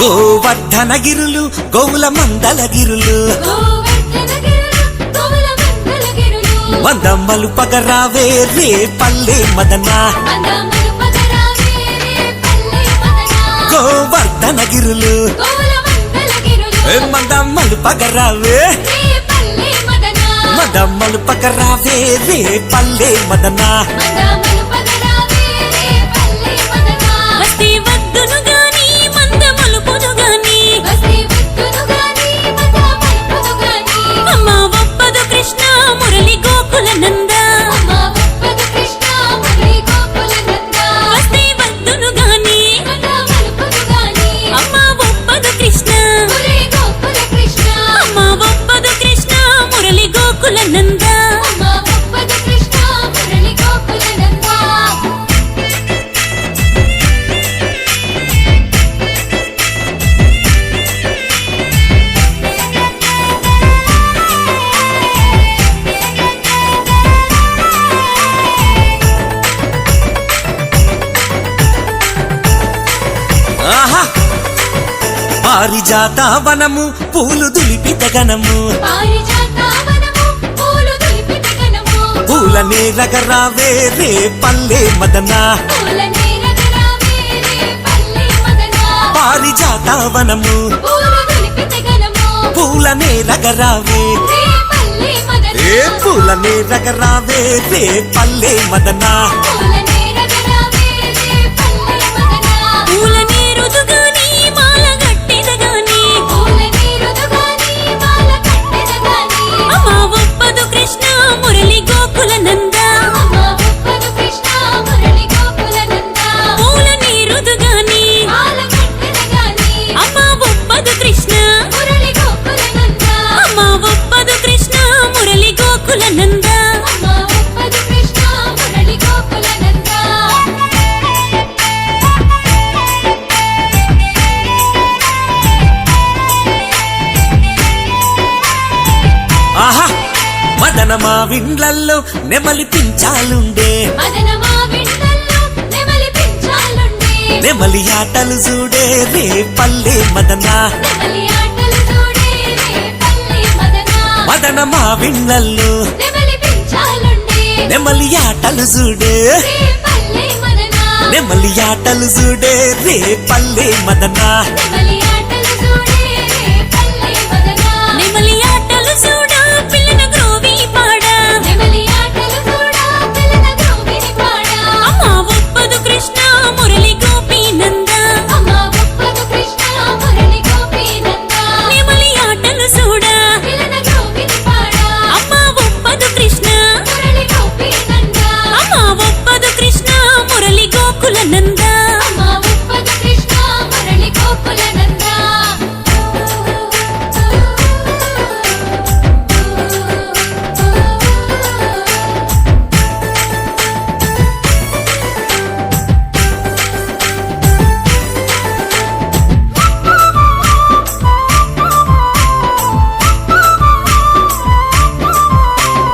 గోవర్ధనగిరులు గోవుల మందలగిరులు మందమ్మలు పగరావే రే పల్లె మదన గోవర్ధనగిరులు మందమ్మలు పగరావే మందమ్మలు పగరావే రే పల్లె మదన పారిజాత వనము పూలు దులిపిత గణము పూలనే రగరావే రే పల్లె మదన పారిజాత వనము పూలనే రగరావే పూలనే రగరావే రే పల్లె మదన మదనమా విండ్లల్లో నెమలి పించాలుండే నెమలి ఆటలు చూడే రే పల్లె మదన మదనమా విండ్లల్లో నెమలి ఆటలు చూడే నెమలి ఆటలు చూడే రే పల్లె మదన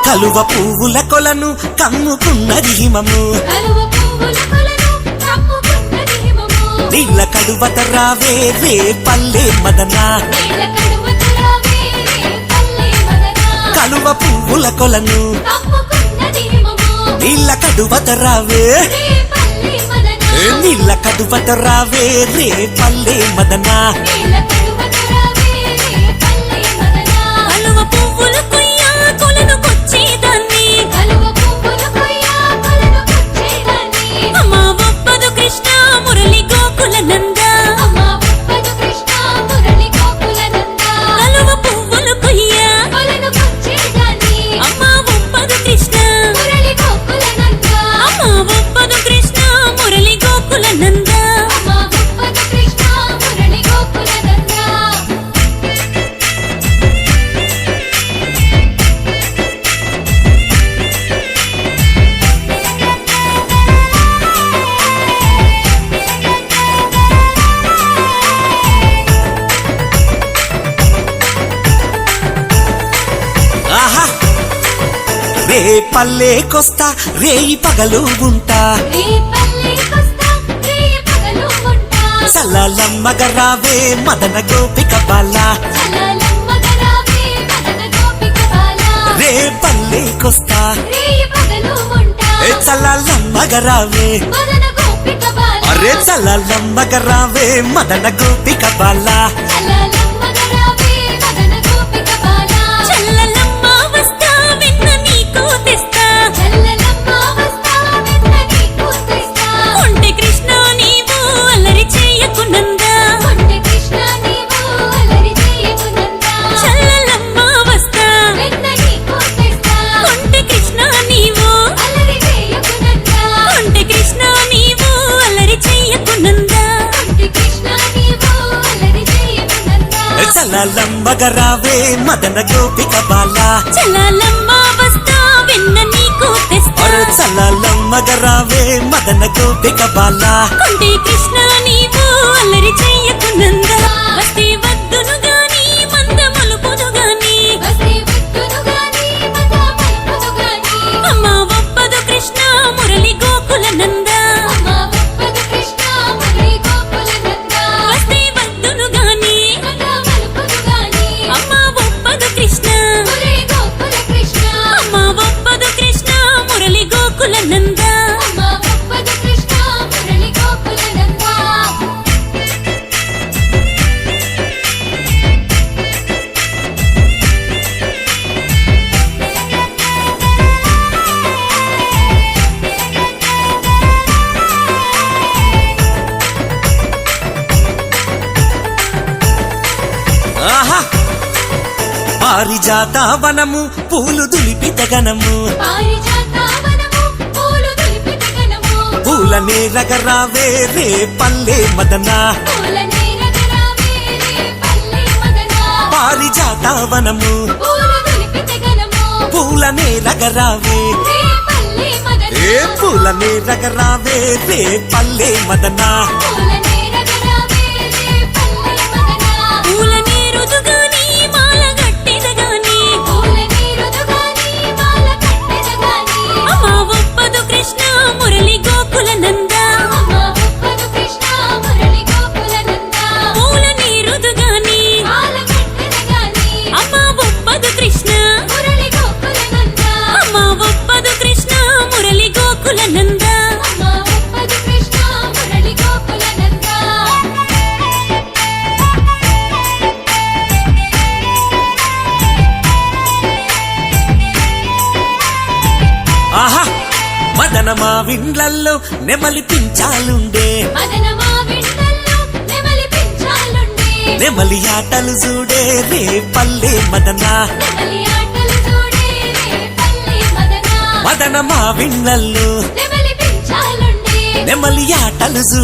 కలువ పువ్వుల కొలను కమ్ముకున్నది హిమము నీళ్ళ కడువత రావే రే పల్లె మదన కలువ పువ్వుల కొలను నీళ్ళ కడువత రావే నీళ్ళ కడువత రావే రే పల్లె మదన రే పల్లెకొస్తా రేయి పగలు ఉంటా చల్లలమ్మగ రావే మదన గోపిక బాల చల్లలమ్మగ రావే మదన గోపిక బాల రే పల్లెకొస్తా రేయి పగలు ఉంటా ఏ చల్లలమ్మగ రావే మదన గోపిక బాల అరే చల్లలమ్మగ రావే మదన గోపిక బాల చల్లలమ్మగ రావే మదన గోపిక బాల చల్లలమ్మ వస్తా వెన్న నీకు తెస్తా చల్లలమ్మ వస్తా వెన్న నీకు తెస్తా కొంటె కృష్ణ నీవు అల్లరి చేయకు నందా కొంటె కృష్ణ నీవు అల్లరి చేయకు నందా చల్లలమ్మ వస్తా వెన్న నీకు తెస్తా కొంటె కృష్ణ నీవు అల్లరి చేయకు నందా కొంటె కృష్ణ నీవు అల్లరి చేయకు నందా కొంటె కృష్ణ నీవు అల్లరి చేయకు నందా చల్లలమ్మగ రావే మదన గోపిక బాల చల్లలమ్మ వస్తా వెన్న నీకు తెస్తా అరే చల్లలమ్మగ రావే మదన గోపిక బాల కొంటే కృష్ణ నీవు అల్లరి చెయ్యకు నందా వస్తే వద్దును గాని మంద మలుపును గాని వస్తే వద్దును గాని మంద మలుపును గాని అమ్మ ఒప్పదు కృష్ణ మురళి గోకుల నందా అమ్మ ఒప్పదు కృష్ణ మురళి గోకుల నందా వస్తే వద్దును గాని మంద మలుపును గాని అమ్మ ఒప్పదు కృష్ణ మురళి గోకుల కృష్ణ అమ్మ ఒప్పదు కృష్ణ మురళి గోకుల నందా అమ్మ ఒప్పదు కృష్ణ మురళి గోకుల నందా ఆహా పారిజాత వనము పూలు దులిపిత గణము పారిజాతవనము పూలు దులిపిత గణము పూలనే రగరావే రే పల్లె మదన పూల నీరగరావే రే పల్లె మదన పారిజాత వనము పూలు దులిపిత గణము పూలనే రగరావే రే పల్లె మదన ఏ పూలనే రగరావే రే పల్లె మదన పూల నీరగరావే రే పల్లె మదన పూల నీరుదు గాని మాల గట్టిద గాని పూల నీరుదు గాని మాల కట్టెద గాని అమ్మ ఒప్పదు కృష్ణ మురళి గోకుల నందా అమ్మ ఒప్పదు కృష్ణ మురళి గోకుల నందా పూల నీరుదు గాని మాల కట్టెద గాని అమ్మ ఒప్పదు కృష్ణ మురళి గోకుల నందా అమ్మ ఒప్పదు కృష్ణ మురళి గోకుల నందా అమ్మ ఒప్పదు కృష్ణ మురళి గోకుల నందా ఆహా మదన మా విండ్లల్లో నెమలి పించాలుండే మదన మా విండల్లో నెమలి పించాలుండే నెమలి ఆటలు చూడే రే పల్లె మదన నెమలి ఆటలు చూడే రే పల్లె మదన మదన మా విండ్లల్లో నెమలి పించాలుండే నెమలి ఆటలు చూడే